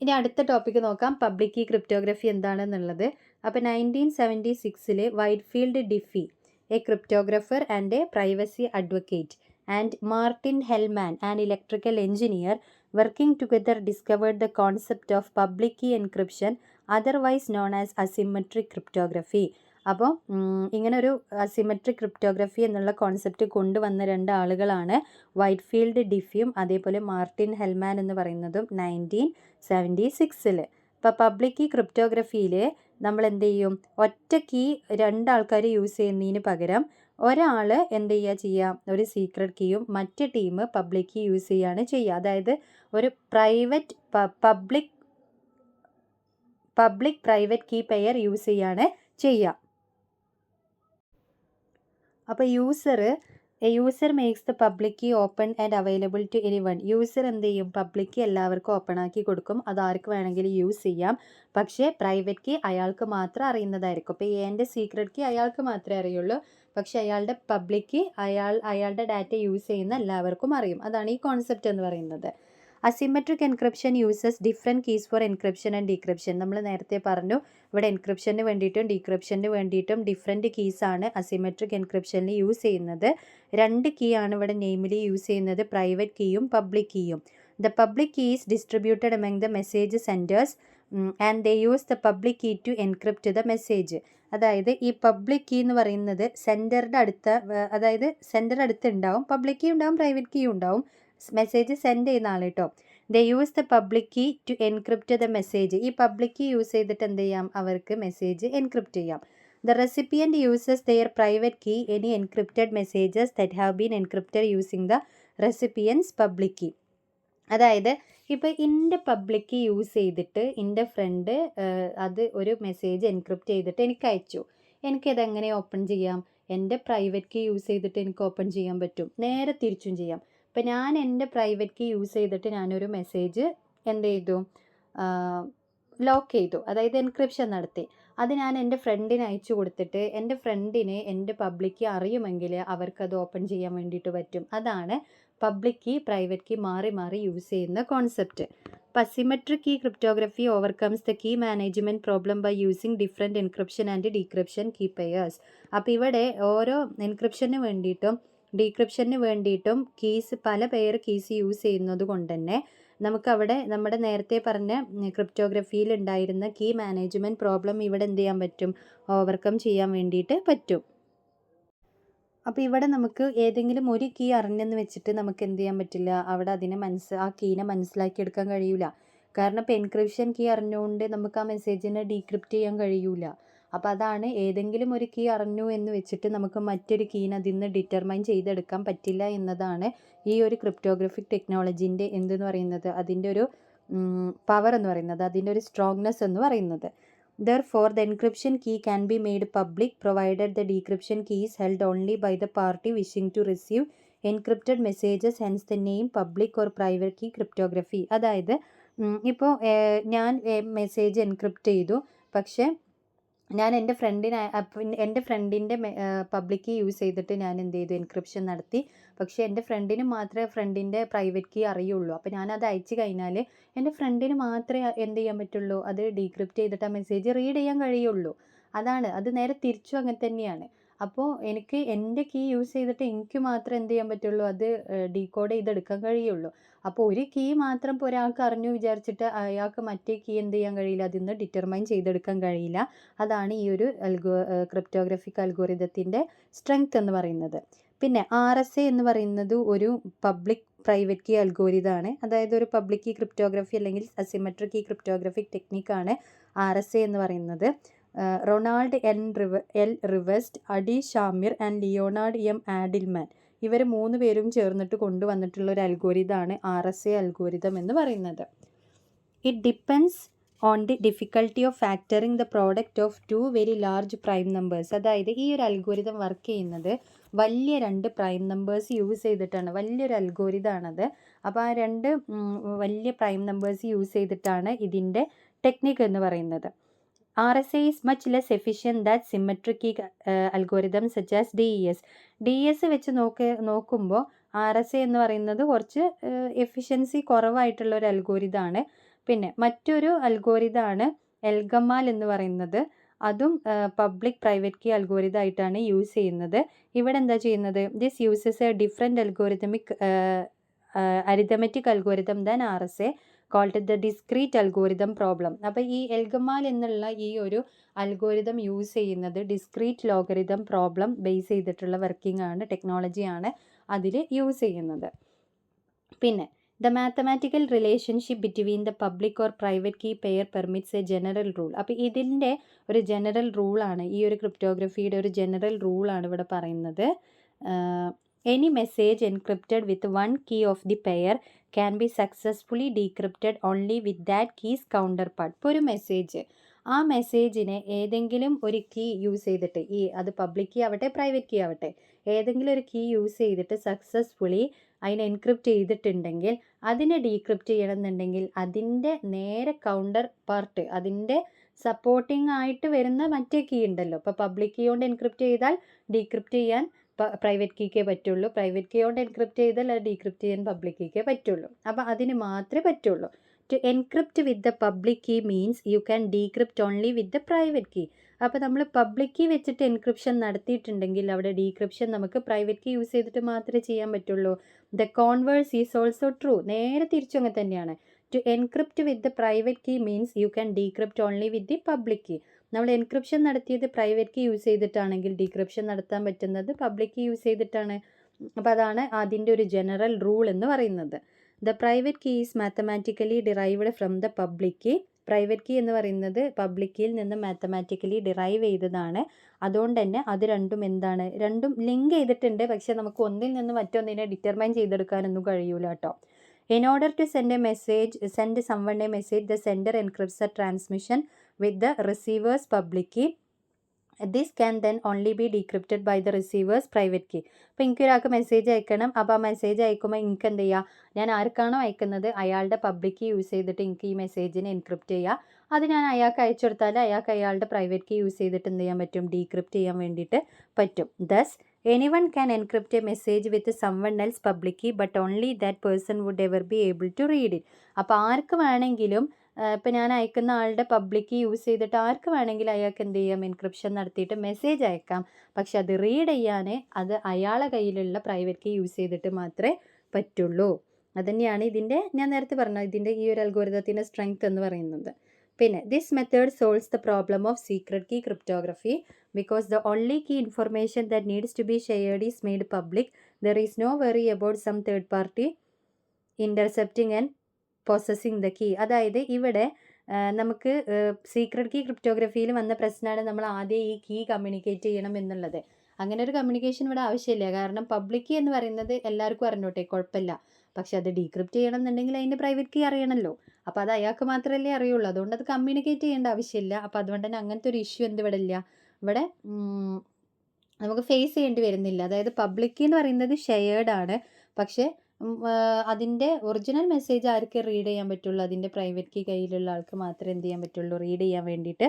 ഇനി അടുത്ത ടോപ്പിക്ക് നോക്കാം, പബ്ലിക് കീ ക്രിപ്റ്റോഗ്രഫി എന്താണെന്നുള്ളത്. അപ്പോൾ 1976 Whitfield Diffie, a cryptographer and a privacy advocate, and Martin Hellman, an electrical engineer, working together discovered the concept of public key encryption, otherwise known as asymmetric cryptography. അപ്പോൾ ഇങ്ങനെ ഒരു asymmetric cryptography എന്നുള്ള concept കൊണ്ടുവന്ന രണ്ട് ആളുകളാണ് Whitefield ഡിഫിയും അതേപോലെ Martin Hellman എന്ന് പറയുന്നതും 1976. ഇപ്പോൾ പബ്ലിക് കീ ക്രിപ്റ്റോഗ്രഫിയിൽ നമ്മൾ എന്ത് ചെയ്യും, ഒറ്റ കീ രണ്ടാൾക്കാർ യൂസ് ചെയ്യുന്നതിന് പകരം ഒരാൾ എന്ത് ചെയ്യുക, ഒരു സീക്രട്ട് കീയും മറ്റേ ടീം പബ്ലിക് കീ യൂസ് ചെയ്യുകയാണ് ചെയ്യുക. അതായത് ഒരു public private key pair use ചെയ്യാണ് ചെയ്യുക. അപ്പോൾ user makes the public key open and available to anyone. User എന്ത് ചെയ്യും, പബ്ലിക് കീ എല്ലാവർക്കും ഓപ്പൺ ആക്കി കൊടുക്കും, അത് ആർക്ക് വേണമെങ്കിലും യൂസ് ചെയ്യാം. പക്ഷേ പ്രൈവറ്റ് കീ അയാൾക്ക് മാത്രം അറിയുന്നതായിരിക്കും. ഇപ്പോൾ എൻ്റെ സീക്രട്ട് കീ അയാൾക്ക് മാത്രമേ അറിയുള്ളൂ, പക്ഷേ അയാളുടെ പബ്ലിക് കീ അയാളുടെ ഡാറ്റ യൂസ് ചെയ്യുന്ന എല്ലാവർക്കും അറിയും. അതാണ് ഈ കോൺസെപ്റ്റ് എന്ന് പറയുന്നത്. Asymmetric encryption uses different keys for encryption and decryption. നമ്മൾ നേരത്തെ പറഞ്ഞു, ഇവിടെ എൻക്രിപ്ഷന് വേണ്ടിയിട്ടും ഡീക്രിപ്ഷന് വേണ്ടിയിട്ടും ഡിഫറെൻറ്റ് കീസാണ് അസിമെട്രിക് എൻക്രിപ്ഷനിൽ യൂസ് ചെയ്യുന്നത്. രണ്ട് കീ ആണ് ഇവിടെ നെയിമിലി യൂസ് ചെയ്യുന്നത്, പ്രൈവറ്റ് കീയും പബ്ലിക് കീയും. The public key is distributed among the message senders and they use the public key to encrypt the message. അതായത് ഈ പബ്ലിക് കീ എന്ന് പറയുന്നത് സെൻഡറുടെ അടുത്ത് ഉണ്ടാവും, പബ്ലിക് കീ ഉണ്ടാവും, പ്രൈവറ്റ് കീ ഉണ്ടാവും, മെസ്സേജ് സെൻഡ് ചെയ്യുന്ന ആൾ കേട്ടോ. They use the public key to encrypt the message. ഈ പബ്ലിക് കീ യൂസ് ചെയ്തിട്ട് എന്ത് ചെയ്യാം, അവർക്ക് മെസ്സേജ് എൻക്രിപ്റ്റ് ചെയ്യാം. The recipient uses their private key any encrypted messages that have been encrypted using the recipient's public key. അതായത് ഇപ്പോൾ എൻ്റെ public key use ചെയ്തിട്ട് എൻ്റെ ഫ്രണ്ട് അത് ഒരു മെസ്സേജ് എൻക്രിപ്റ്റ് ചെയ്തിട്ട് എനിക്ക് അയച്ചു. എനിക്കതെങ്ങനെ ഓപ്പൺ ചെയ്യാം, എൻ്റെ പ്രൈവറ്റ് കീ യൂസ് ചെയ്തിട്ട് എനിക്ക് ഓപ്പൺ ചെയ്യാൻ പറ്റും, നേരെ തിരിച്ചും ചെയ്യാം. ഇപ്പം ഞാൻ എൻ്റെ പ്രൈവറ്റ് കീ യൂസ് ചെയ്തിട്ട് ഞാനൊരു മെസ്സേജ് എന്ത് ചെയ്തു, ലോക്ക് ചെയ്തു, അതായത് എൻക്രിപ്ഷൻ നടത്തി. അത് ഞാൻ എൻ്റെ ഫ്രണ്ടിന് അയച്ചു കൊടുത്തിട്ട് എൻ്റെ ഫ്രണ്ടിന് എൻ്റെ പബ്ലിക് കീ അറിയുമെങ്കിൽ അവർക്കത് ഓപ്പൺ ചെയ്യാൻ വേണ്ടിയിട്ട് പറ്റും. അതാണ് പബ്ലിക് കീ പ്രൈവറ്റ് കീ മാറി മാറി യൂസ് ചെയ്യുന്ന കോൺസെപ്റ്റ്. അപ്പോൾ asymmetric key cryptography overcomes the key management problem by using different encryption and decryption key pairs. അപ്പോൾ ഇവിടെ ഓരോ എൻക്രിപ്ഷന് വേണ്ടിയിട്ടും ഡീക്രിപ്ഷന് വേണ്ടിയിട്ടും പല പെയർ കീസ് യൂസ് ചെയ്യുന്നത് കൊണ്ട് തന്നെ നമുക്കവിടെ നമ്മുടെ നേരത്തെ പറഞ്ഞ ക്രിപ്റ്റോഗ്രഫിയിൽ ഉണ്ടായിരുന്ന കീ മാനേജ്മെൻറ്റ് പ്രോബ്ലം ഇവിടെ എന്ത് ചെയ്യാൻ പറ്റും, ഓവർകം ചെയ്യാൻ വേണ്ടിയിട്ട് പറ്റും. അപ്പോൾ ഇവിടെ നമുക്ക് ഏതെങ്കിലും ഒരു കീ അറിഞ്ഞെന്ന് വെച്ചിട്ട് നമുക്ക് എന്ത് ചെയ്യാൻ പറ്റില്ല, അവിടെ ആ കീനെ മനസ്സിലാക്കിയെടുക്കാൻ കഴിയില്ല. കാരണം ഇപ്പോൾ എൻക്രിപ്ഷൻ കീ അറിഞ്ഞുകൊണ്ട് നമുക്ക് ആ മെസ്സേജിനെ ഡീക്രിപ്റ്റ് ചെയ്യാൻ കഴിയൂല. അപ്പോൾ അതാണ് ഏതെങ്കിലും ഒരു കീ അറിഞ്ഞു എന്ന് വെച്ചിട്ട് നമുക്ക് മറ്റൊരു കീനെ അതിൽ നിന്ന് ഡിറ്റർമൈൻ ചെയ്തെടുക്കാൻ പറ്റില്ല എന്നതാണ് ഈ ഒരു ക്രിപ്റ്റോഗ്രഫിക് ടെക്നോളജീൻ്റെ എന്തെന്ന് പറയുന്നത്, അതിൻ്റെ ഒരു പവർ എന്ന് പറയുന്നത്, അതിൻ്റെ ഒരു സ്ട്രോങ്നെസ് എന്ന് പറയുന്നത്. Therefore, the encryption key can be made public provided the decryption key is held only by the party wishing to receive encrypted messages, hence the name public or private key cryptography. അതായത് ഇപ്പോൾ ഞാൻ message encrypt ചെയ്തു, പക്ഷേ ഞാൻ എൻ്റെ ഫ്രണ്ടിൻ്റെ public key use ചെയ്തിട്ട് ഞാൻ എന്ത് ചെയ്തു, എൻക്രിപ്ഷൻ നടത്തി. പക്ഷേ എൻ്റെ ഫ്രണ്ടിന് മാത്രമേ ഫ്രണ്ടിൻ്റെ പ്രൈവറ്റ് കീ അറിയുള്ളൂ. അപ്പോൾ ഞാനത് അയച്ചു കഴിഞ്ഞാൽ എൻ്റെ ഫ്രണ്ടിന് മാത്രമേ എന്ത് ചെയ്യാൻ പറ്റുള്ളൂ, അത് ഡീക്രിപ്റ്റ് ചെയ്തിട്ട് ആ മെസ്സേജ് റീഡ് ചെയ്യാൻ കഴിയുള്ളൂ. അത് നേരെ തിരിച്ചും അങ്ങനെ തന്നെയാണ്. അപ്പോൾ എനിക്ക് എൻ്റെ കീ യൂസ് ചെയ്തിട്ട് എനിക്ക് മാത്രം എന്ത് ചെയ്യാൻ പറ്റുള്ളൂ, അത് ഡീകോഡ് ചെയ്തെടുക്കാൻ കഴിയുള്ളൂ. അപ്പോൾ ഒരു കീ മാത്രം ഇപ്പോൾ ഒരാൾക്ക് അറിഞ്ഞു വിചാരിച്ചിട്ട് അയാൾക്ക് മറ്റേ കീ എന്ത് ചെയ്യാൻ കഴിയില്ല, അതിൽ നിന്ന് ഡിറ്റർമൈൻ ചെയ്തെടുക്കാൻ കഴിയില്ല. അതാണ് ഈ ഒരു ക്രിപ്റ്റോഗ്രഫിക് അൽഗോരിതത്തിൻ്റെ സ്ട്രെങ്ത് എന്ന് പറയുന്നത്. പിന്നെ RSA എന്ന് പറയുന്നത് ഒരു പബ്ലിക് പ്രൈവറ്റ് കീ അൽഗോരിതമാണ്. അതായത് ഒരു പബ്ലിക് കീ ക്രിപ്റ്റോഗ്രഫി അല്ലെങ്കിൽ അസിമെട്രിക് കീ ക്രിപ്റ്റോഗ്രഫിക് ടെക്നിക്കാണ് RSA എന്ന് പറയുന്നത്. Ronald L Rivest, Adi Shamir and Leonard M Adleman ഇവർ 3 പേരും ചേർന്നിട്ട് കൊണ്ടുവന്നിട്ടുള്ള ഒരു അൽഗോരിതമാണ് RSA അൽഗോരിതം എന്ന് പറയുന്നത്. It depends on the difficulty of factoring the product of 2 very large prime numbers. അതായത് ഈ ഒരു അൽഗോരിതം വർക്ക് ചെയ്യുന്നത് വലിയ 2 പ്രൈം നമ്പേഴ്സ് യൂസ് ചെയ്തിട്ടാണ്. വലിയൊരു അൽഗോരിതമാണത്. അപ്പോൾ ആ 2 വലിയ പ്രൈം നമ്പേഴ്സ് യൂസ് ചെയ്തിട്ടാണ് ഇതിൻ്റെ ടെക്നിക്ക് എന്ന് പറയുന്നത്. RSA is much less efficient than symmetric key algorithms such as DES. DES വെച്ച് നോക്കുമ്പോൾ RSA എന്ന് പറയുന്നത് കുറച്ച് എഫിഷ്യൻസി കുറവായിട്ടുള്ള ഒരു അൽഗോരിതമാണ്. പിന്നെ മറ്റൊരു അൽഗോരിതമാണ് എൽഗമാൽ എന്ന് പറയുന്നത്. അതും പബ്ലിക് പ്രൈവറ്റ് കീ അൽഗോരിതം ആയിട്ടാണ് യൂസ് ചെയ്യുന്നത്. ഇവിടെ എന്താ ചെയ്യുന്നത്, this uses a different arithmetic algorithm than RSA called the discrete algorithm problem. അപ്പോൾ ഈ എൽഗമാൽ എന്നുള്ള ഈ ഒരു അൽഗോരിതം യൂസ് ചെയ്യുന്നത് ഡിസ്ക്രീറ്റ് ലോഗരിതം പ്രോബ്ലം ബേസ് ചെയ്തിട്ടുള്ള ടെക്നോളജിയാണ് അതിൽ യൂസ് ചെയ്യുന്നത്. പിന്നെ the mathematical relationship between the public or private key pair permits a general rule. അപ്പോൾ ഇതിൻ്റെ ഒരു ജനറൽ റൂളാണ്, ഈ ഒരു ക്രിപ്റ്റോഗ്രഫിയുടെ ഒരു ജനറൽ റൂളാണ് ഇവിടെ പറയുന്നത്. Any message encrypted with one key of the pair can be successfully decrypted only with that key's counterpart. ഇപ്പോൾ ഒരു ആ മെസ്സേജിനെ ഏതെങ്കിലും ഒരു കീ യൂസ് ചെയ്തിട്ട്, അത് പബ്ലിക് കീ ആവട്ടെ പ്രൈവറ്റ് കീ ആവട്ടെ, ഏതെങ്കിലും ഒരു കീ യൂസ് ചെയ്തിട്ട് സക്സസ്ഫുള്ളി അതിനെ എൻക്രിപ്റ്റ് ചെയ്തിട്ടുണ്ടെങ്കിൽ അതിനെ ഡീക്രിപ്റ്റ് ചെയ്യണമെന്നുണ്ടെങ്കിൽ അതിൻ്റെ നേരെ കൗണ്ടർ പാർട്ട്, അതിൻ്റെ സപ്പോർട്ടിംഗ് ആയിട്ട് വരുന്ന മറ്റേ കീ ഉണ്ടല്ലോ. ഇപ്പോൾ പബ്ലിക് കീ കൊണ്ട് എൻക്രിപ്റ്റ് ചെയ്താൽ ഡീക്രിപ്റ്റ് ചെയ്യാൻ പ്രൈവറ്റ് കീക്കേ പറ്റുള്ളൂ, പ്രൈവറ്റ് കീ കൊണ്ട് എൻക്രിപ്റ്റ് ചെയ്താൽ അത് ഡീക്രിപ്റ്റ് ചെയ്യാൻ പബ്ലിക് കീക്കേ പറ്റുള്ളൂ. അപ്പോൾ അതിന് മാത്രമേ പറ്റുള്ളൂ. To encrypt with the public key means you can decrypt only with the private key. അപ്പോൾ നമ്മൾ പബ്ലിക് കീ വെച്ചിട്ട് എൻക്രിപ്ഷൻ നടത്തിയിട്ടുണ്ടെങ്കിൽ അവിടെ ഡീക്രിപ്ഷൻ നമുക്ക് പ്രൈവറ്റ് കീ യൂസ് ചെയ്തിട്ട് മാത്രമേ ചെയ്യാൻ പറ്റുള്ളൂ. The converse is also true. നേരെ തിരിച്ചു അങ്ങനെ തന്നെയാണ്. To encrypt with the private key means you can decrypt only with the public key. നമ്മൾ എൻക്രിപ്ഷൻ നടത്തിയത് പ്രൈവറ്റ് കീ യൂസ് ചെയ്തിട്ടാണെങ്കിൽ ഡീക്രിപ്ഷൻ നടത്താൻ പറ്റുന്നത് പബ്ലിക് കീ യൂസ് ചെയ്തിട്ടാണ്. അപ്പോൾ അതാണ് അതിൻ്റെ ഒരു ജനറൽ റൂൾ എന്ന് പറയുന്നത്. The private key is mathematically derived from the public key. Private key എന്ന് പറയുന്നത് പബ്ലിക് കീയിൽ നിന്ന് മാത്തമാറ്റിക്കലി ഡിറൈവ് ചെയ്തതാണ്. അതുകൊണ്ട് തന്നെ അത് രണ്ടും ലിങ്ക് ചെയ്തിട്ടുണ്ട്. പക്ഷേ നമുക്ക് ഒന്നിൽ നിന്ന് മറ്റൊന്നിനെ ഡിറ്റർമൈൻ ചെയ്തെടുക്കാനൊന്നും കഴിയൂല കേട്ടോ. In order to send someone a message, the sender encrypts the transmission with the receiver's public key. This can then only be decrypted by the receiver's private key. അപ്പോൾ എനിക്കൊരാൾക്ക് മെസ്സേജ് അയക്കണം. അപ്പോൾ ആ മെസ്സേജ് അയക്കുമ്പോൾ എനിക്ക് എന്ത് ചെയ്യുക, ഞാൻ ആർക്കാണോ അയക്കുന്നത് അയാളുടെ പബ്ലിക് കീ യൂസ് ചെയ്തിട്ട് എനിക്ക് ഈ മെസ്സേജിനെ എൻക്രിപ്റ്റ് ചെയ്യുക. അത് ഞാൻ അയാൾക്ക് അയച്ചു കൊടുത്താൽ അയാൾക്ക് അയാളുടെ പ്രൈവറ്റ് കീ യൂസ് ചെയ്തിട്ട് എന്ത് ചെയ്യാൻ പറ്റും, ഡീക്രിപ്റ്റ് ചെയ്യാൻ വേണ്ടിയിട്ട് പറ്റും. Thus anyone can encrypt a message with someone else public key but only that person would ever be able to read it. അപ്പോൾ ആർക്ക് വേണമെങ്കിലും ഇപ്പം ഞാൻ അയക്കുന്ന ആളുടെ പബ്ലിക് കീ യൂസ് ചെയ്തിട്ട് ആർക്ക് വേണമെങ്കിലും അയാൾക്ക് എന്ത് ചെയ്യാം, എൻക്രിപ്ഷൻ നടത്തിയിട്ട് മെസ്സേജ് അയക്കാം. പക്ഷെ അത് റീഡ് ചെയ്യാൻ അത് അയാളെ കയ്യിലുള്ള പ്രൈവറ്റ് കീ യൂസ് ചെയ്തിട്ട് മാത്രമേ പറ്റുള്ളൂ. അതുതന്നെയാണ് ഇതിൻ്റെ, ഞാൻ നേരത്തെ പറഞ്ഞ ഇതിൻ്റെ ഈ ഒരു അൽഗോരിതത്തിൻ്റെ സ്ട്രെങ്ത് എന്ന് പറയുന്നത്. പിന്നെ this method solves the problem of secret key cryptography because the only key information that needs to be shared is made public. There is no worry about some third party intercepting and possessing the key. അതായത് ഇവിടെ നമുക്ക് secret key ക്രിപ്റ്റോഗ്രഫിയിൽ വന്ന പ്രശ്നമാണ് നമ്മൾ ആദ്യം ഈ key communicate ചെയ്യണം എന്നുള്ളത്. അങ്ങനെ ഒരു കമ്മ്യൂണിക്കേഷൻ ഇവിടെ ആവശ്യമില്ല. കാരണം പബ്ലിക് കീ എന്ന് പറയുന്നത് എല്ലാവർക്കും അറിഞ്ഞോട്ടെ, കുഴപ്പമില്ല. പക്ഷെ അത് ഡീക്രിപ്റ്റ് ചെയ്യണം എന്നുണ്ടെങ്കിൽ അതിൻ്റെ പ്രൈവറ്റ് കീ അറിയണമല്ലോ. അപ്പോൾ അത് അയാൾക്ക് മാത്രമല്ലേ അറിയുള്ളൂ. അതുകൊണ്ട് അത് കമ്മ്യൂണിക്കേറ്റ് ചെയ്യേണ്ട ആവശ്യമില്ല. അപ്പോൾ അതുകൊണ്ട് തന്നെ അങ്ങനത്തെ ഒരു ഇഷ്യൂ ഇവിടെ ഇല്ല. ഇവിടെ നമുക്ക് ഫേസ് ചെയ്യേണ്ടി വരുന്നില്ല. അതായത് പബ്ലിക് കീ എന്ന് പറയുന്നത് ഷെയർഡ് ആണ്. പക്ഷേ അതിൻ്റെ ഒറിജിനൽ മെസ്സേജ് ആർക്ക് റീഡ് ചെയ്യാൻ പറ്റുള്ളൂ, അതിൻ്റെ പ്രൈവറ്റ് കീ കയ്യിലുള്ള ആൾക്ക് മാത്രമേ എന്ത് ചെയ്യാൻ പറ്റുള്ളൂ, റീഡ് ചെയ്യാൻ വേണ്ടിയിട്ട്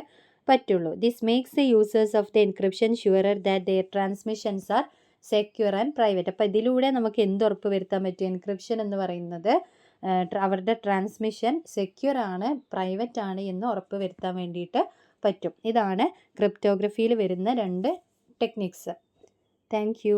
പറ്റുള്ളൂ. This makes the users of the encryption surer that their transmissions are secure and private. അപ്പോൾ ഇതിലൂടെ നമുക്ക് എന്ത് ഉറപ്പ് വരുത്താൻ പറ്റും, എൻക്രിപ്ഷൻ എന്ന് പറയുന്നത് അവരുടെ ട്രാൻസ്മിഷൻ സെക്യൂർ ആണ്, പ്രൈവറ്റ് ആണ് എന്ന് ഉറപ്പ് വരുത്താൻ വേണ്ടിയിട്ട് പറ്റും. ഇതാണ് ക്രിപ്റ്റോഗ്രഫിയിൽ വരുന്ന 2 ടെക്നിക്സ്. Thank you.